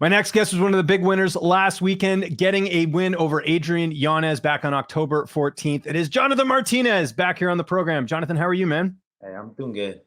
My next guest was one of the big winners last weekend, getting a win over Adrian Yanez back on October 14th. It is Jonathan Martinez back here on the program. Jonathan, how are you, man? Hey, I'm doing good.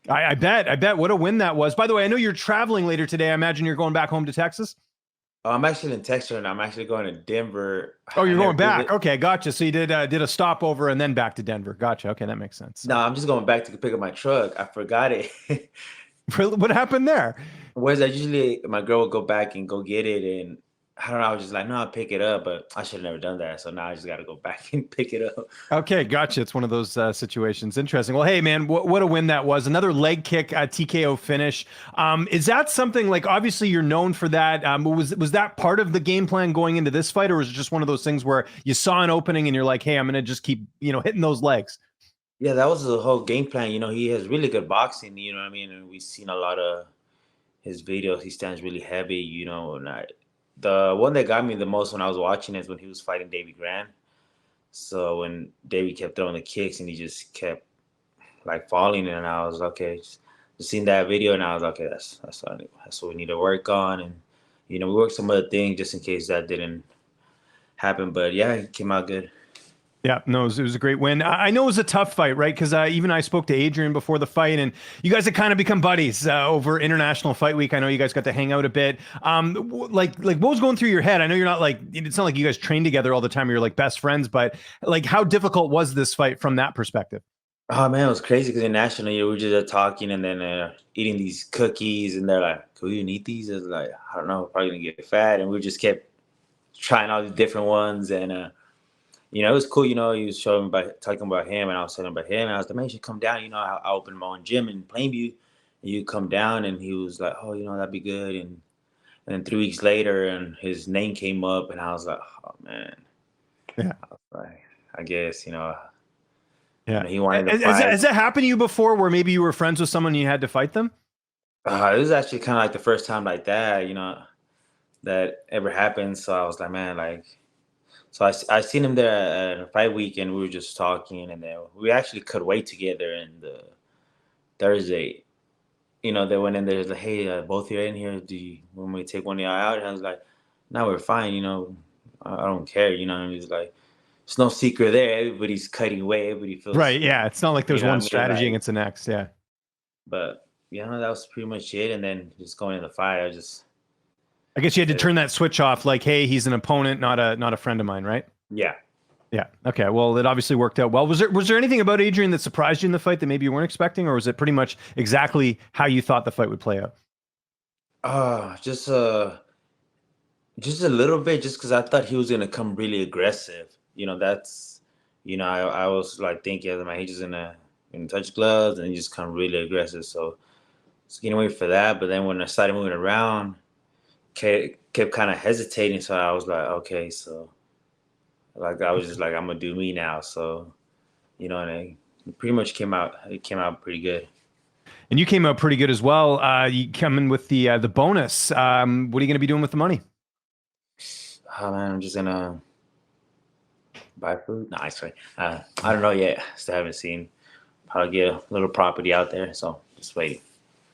I bet. What a win that was. By the way, I know you're traveling later today. I imagine you're going back home to Texas. Oh, I'm actually in Texas and I'm actually going to Denver. Oh, you're I never going back. did it. Okay, gotcha. So you did a stopover and then back to Denver. Gotcha. Okay, that makes sense. No, I'm just going back to pick up my truck. I forgot it. What happened there? Whereas I usually, my girl would go back and go get it. And I don't know, I was just like, no, I'll pick it up. But I should have never done that. So now I just got to go back and pick it up. Okay, gotcha. It's one of those situations. Interesting. Well, hey, man, what a win that was. Another leg kick TKO finish. Is that something like, obviously you're known for that. Was that part of the game plan going into this fight, or was it just one of those things where you saw an opening and you're like, hey, I'm going to just keep, hitting those legs? Yeah, that was the whole game plan. He has really good boxing, you know what I mean? And we've seen a lot of his videos. He stands really heavy, and the one that got me the most when I was watching is when he was fighting Davy Grant. So when Davey kept throwing the kicks and he just kept like falling, and I was okay, just seen that video, and I was okay, that's what we need to work on, and we worked some other things just in case that didn't happen. But yeah, it came out good. Yeah, no, it was a great win. I know it was a tough fight, right? Because even I spoke to Adrian before the fight, and you guys had kind of become buddies over International Fight Week. I know you guys got to hang out a bit. Like what was going through your head? I know you're not it's not like you guys train together all the time. You're like best friends, but like how difficult was this fight from that perspective? Oh man, it was crazy because in national, we were just talking and then eating these cookies, and they're like, "Can we even eat these?" I was like, "I don't know, we're probably gonna get fat," and we just kept trying all these different ones, and it was cool. He was talking about him, and I was telling him about him. And I was like, man, you should come down. I opened my own gym in Plainview, and you come down. And he was like, oh, that'd be good. And then 3 weeks later, and his name came up, and I was like, oh man. Yeah. I was like, I guess, Yeah. He wanted to fight. Has that happened to you before, where maybe you were friends with someone and you had to fight them? It was actually kind of like the first time like that, that ever happened. So I was like, man, like. So I seen him there at a fight week, and we were just talking, and then we actually cut weight together. And Thursday, they went in there, like, hey, both of you in here, do you want me to take one of y'all out? And I was like, no, we're fine, I don't care, and he's like, there's no secret there. Everybody's cutting weight. Everybody feels right. Yeah, it's not like there's one strategy like, against the next. Yeah. But that was pretty much it. And then just going in the fight, I guess you had to turn that switch off, like, hey, he's an opponent, not a friend of mine, right? Yeah. Yeah. Okay. Well, it obviously worked out well. Was there anything about Adrian that surprised you in the fight that maybe you weren't expecting, or was it pretty much exactly how you thought the fight would play out? Just a little bit, just because I thought he was gonna come really aggressive. That's, I was like thinking, man, he's just gonna touch gloves and he just come really aggressive. So getting away for that. But then when I started moving around, kept kind of hesitating, so I was like, okay, so like I was just like, I'm gonna do me now. So and it pretty much came out pretty good. And you came out pretty good as well. You come in with the bonus. What are you gonna be doing with the money? Oh man, I'm just gonna buy food. No, actually, I don't know yet. Still haven't seen. Probably get a little property out there, so just waiting.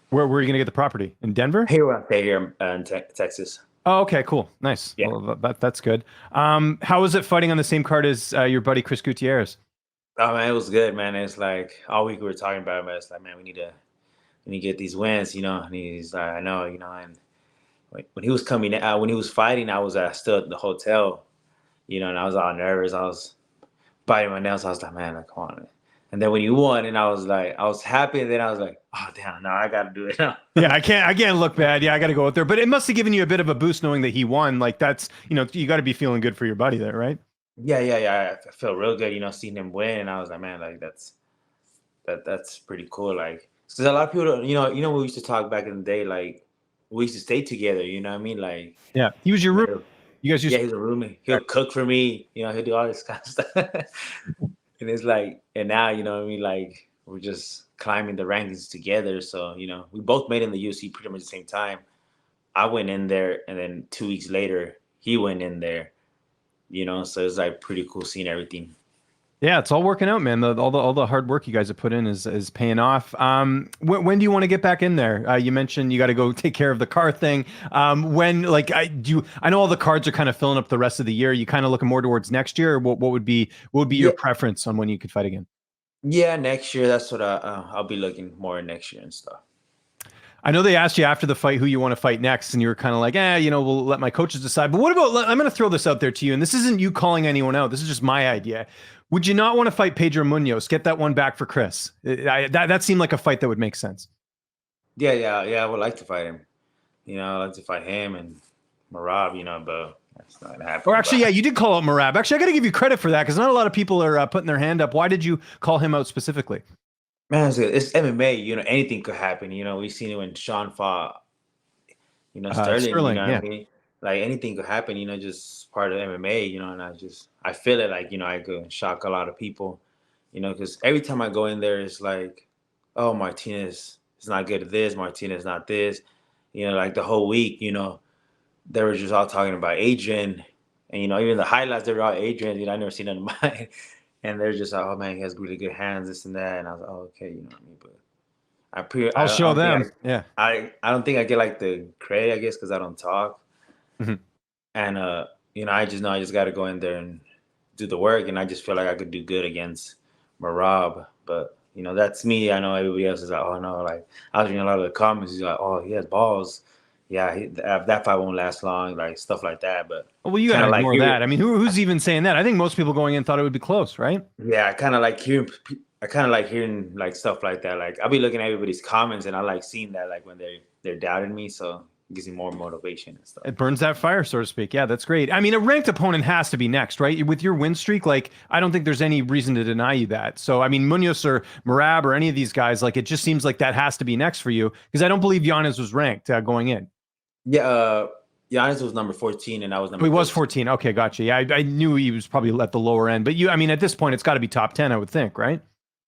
Where are you going to get the property? In Denver? Here in Texas. Oh, okay, cool. Nice. Yeah. Well, that's good. How was it fighting on the same card as your buddy Chris Gutierrez? Oh man, it was good, man. It's like all week we were talking about it, but it's like, man, we need to get these wins, and he's like, I know, and when he was coming out, when he was fighting, I was still at the hotel, and I was all nervous. I was biting my nails. I was like, man, come on. And then when you won, and I was happy, and then I was like, oh damn, no, I got to do it now. Yeah, I can't look bad. Yeah, I got to go out there. But it must have given you a bit of a boost knowing that he won. Like that's, you got to be feeling good for your buddy there, right? Yeah. I felt real good, seeing him win, and I was like, man, like that's pretty cool. Like, because a lot of people, when we used to talk back in the day, like we used to stay together. You know what I mean? Like, yeah, he was your roommate. You guys used he's a roommate. He'll cook for me. He'll do all this kind of stuff. And it's like, and now, what I mean? Like, we're just climbing the rankings together. So, we both made in the UFC pretty much the same time. I went in there, and then 2 weeks later, he went in there, so it's like pretty cool seeing everything. Yeah, it's all working out, man. All the hard work you guys have put in is paying off. When do you want to get back in there? You mentioned you got to go take care of the car thing. When like I know all the cards are kind of filling up the rest of the year. You kind of looking more towards next year, or what would be your Yeah, preference on when you could fight again? yeah, next year. That's what I'll be looking more next year and stuff. I know they asked you after the fight who you want to fight next, and you were kind of like, we'll let my coaches decide. But what about, I'm going to throw this out there to you, and this isn't you calling anyone out. This is just my idea. Would you not want to fight Pedro Munoz? Get that one back for Chris. That seemed like a fight that would make sense. Yeah, yeah, yeah. I would like to fight him. I'd like to fight him and Merab. But that's not gonna Or happen. actually, yeah, you did call out Merab. Actually, I got to give you credit for that because not a lot of people are putting their hand up. Why did you call him out specifically? Man, it's MMA. Anything could happen. We've seen it when Sean fought. Sterling. You Sterling, know what yeah. I mean? Like anything could happen. Just part of MMA. And I feel it. Like I could shock a lot of people. Because every time I go in there, it's like, oh, Martinez is not good at this. Martinez not this. Like the whole week. They were just all talking about Adrian, and even the highlights they were all Adrian. I never seen none of mine. And they're just like, oh man, he has really good hands, this and that. And I was like, oh, okay, you know what I mean. But I'll I show don't think them. Yeah. I don't think I get like the credit, I guess, because I don't talk. Mhm. And I just know I just got to go in there and do the work, and I just feel like I could do good against Marab. But that's me. I know everybody else is like, oh no, like I was reading a lot of the comments. He's like, oh, he has balls. Yeah, that fight won't last long, like stuff like that. But Well, you got kind to of like ignore that. here, I mean, who's even saying that? I think most people going in thought it would be close, right? yeah, I kind of like hearing. I kind of like hearing like stuff like that. Like I'll be looking at everybody's comments, and I like seeing that, like when they're doubting me. So it gives me more motivation and stuff. It burns that fire, so to speak. Yeah, that's great. I mean, a ranked opponent has to be next, right? With your win streak, like, I don't think there's any reason to deny you that. So, I mean, Munoz or Merab or any of these guys, like, it just seems like that has to be next for you because I don't believe Yanez was ranked going in. Yeah, Giannis was number 14, and I was Oh, number he was 13. 14. Okay, gotcha. Yeah, I knew he was probably at the lower end, but I mean, at this point, it's got to be top 10, I would think, right?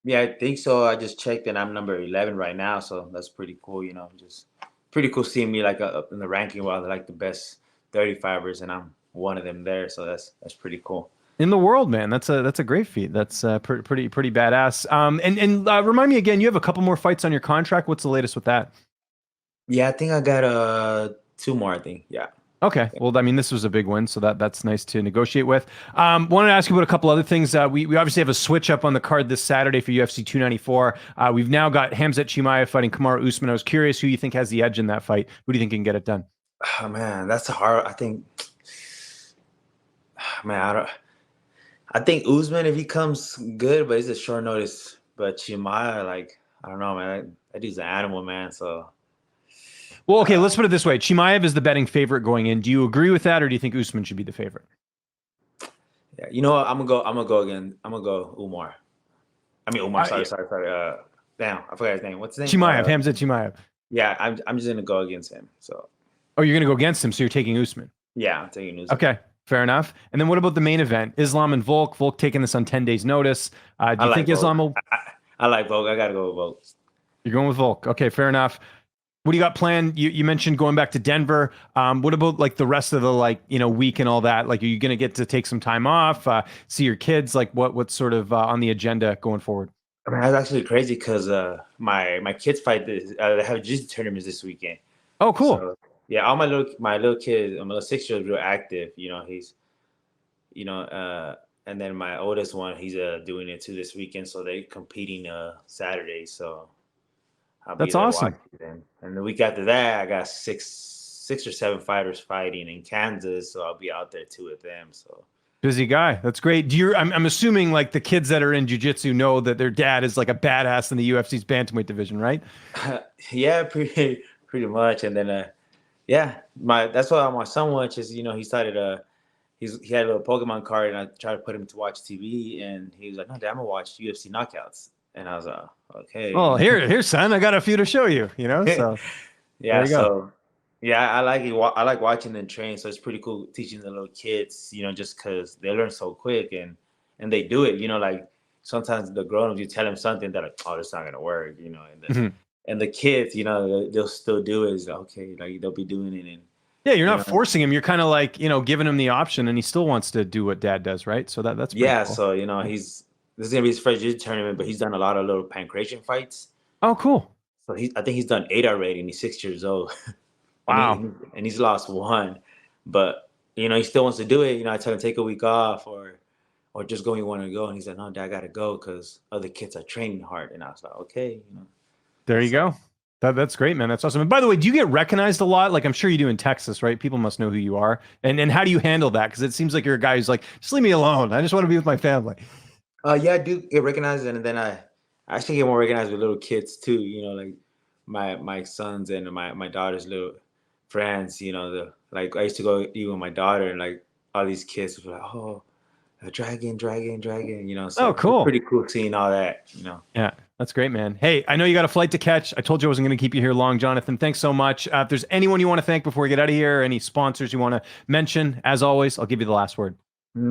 Yeah, I think so. I just checked, and I'm number 11 right now, so that's pretty cool. Just pretty cool seeing me like up in the ranking while they're like the best 35ers, and I'm one of them there. So that's pretty cool. In the world, man, that's a great feat. That's pretty badass. And remind me again, you have a couple more fights on your contract. What's the latest with that? Yeah, I think I got two more. I think. Yeah. Okay. Well, I mean, this was a big win, so that's nice to negotiate with. Wanted to ask you about a couple other things. We obviously have a switch up on the card this Saturday for UFC 294. We've now got Khamzat Chimaev fighting Kamaru Usman. I was curious who you think has the edge in that fight. Who do you think can get it done? Oh man, that's a hard. I think. Man, I think Usman if he comes good, but it's a short notice. But Chimaev, like I don't know, man. That dude's an animal, man. So. Well, okay, let's put it this way. Chimaev is the betting favorite going in. Do you agree with that, or do you think Usman should be the favorite? Yeah, you know what? I'm gonna go again. I'm gonna go Umar. I mean Umar. Sorry. Damn, I forgot his name. What's his name? Chimaev, Khamzat Chimaev. Yeah, I'm just gonna go against him. So. Oh, you're gonna go against him, so you're taking Usman. Yeah, I'm taking Usman. Okay, fair enough. And then what about the main event? Islam and Volk. Volk taking this on 10 days' notice. Do you think Islam will? I like Volk. I gotta go with Volk. You're going with Volk. Okay, fair enough. What do you got planned? You mentioned going back to Denver. What about like the rest of the week and all that? Like, are you gonna get to take some time off, see your kids? Like, what's sort of on the agenda going forward? I mean, that's actually crazy because my kids fight this. They have jiu-jitsu tournaments this weekend. Oh, cool. So, yeah, all my little kid, my little 6-year-old, real active. He's, and then my oldest one, he's doing it too this weekend. So they're competing Saturday. So. That's awesome. And the week after that, I got six or seven fighters fighting in Kansas, so I'll be out there too with them. So busy guy. That's great. I'm assuming like the kids that are in jiu-jitsu know that their dad is like a badass in the UFC's bantamweight division, right? Yeah, pretty much. And then yeah, that's why my son watches. He started he had a little Pokemon card, and I tried to put him to watch TV, and he was like, "No, Dad, I'm gonna watch UFC knockouts." And I was like, okay. Oh, here, son, I got a few to show you. So yeah. So yeah, I like it. I like watching them train. So it's pretty cool teaching the little kids. Just because they learn so quick and they do it. Like sometimes the grown-ups, you tell them something that like, oh, that's not gonna work. And the kids, they'll still do it. It's like, okay, like they'll be doing it. And yeah, you're not forcing him. You're kind of like giving him the option, and he still wants to do what dad does, right? So that's pretty cool. So this is gonna be his first jiu tournament, but he's done a lot of little pancration fights. Oh, cool. So I think he's done 8 already, and he's 6 years old, and Wow. he's lost 1, but he still wants to do it. I tell him take a week off or just go when you want to go, and he said, "No, Dad, I gotta go because other kids are training hard." And I was like, "Okay, There you go. That's great, man. That's awesome. And by the way, do you get recognized a lot? Like I'm sure you do in Texas, right? People must know who you are. And how do you handle that? Because it seems like you're a guy who's like, just leave me alone. I just want to be with my family. Yeah, I do get recognized, and then I actually get more recognized with little kids too. Like my sons and my daughter's little friends. Like I used to go eat with my daughter, and like all these kids were like, "Oh, a dragon, dragon, dragon." So Oh, cool. it's pretty cool seeing all that. Yeah, that's great, man. Hey, I know you got a flight to catch. I told you I wasn't going to keep you here long, Jonathan. Thanks so much. If there's anyone you want to thank before we get out of here, any sponsors you want to mention, as always, I'll give you the last word.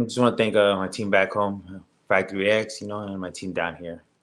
Just want to thank my team back home, Factory X, and my team down here.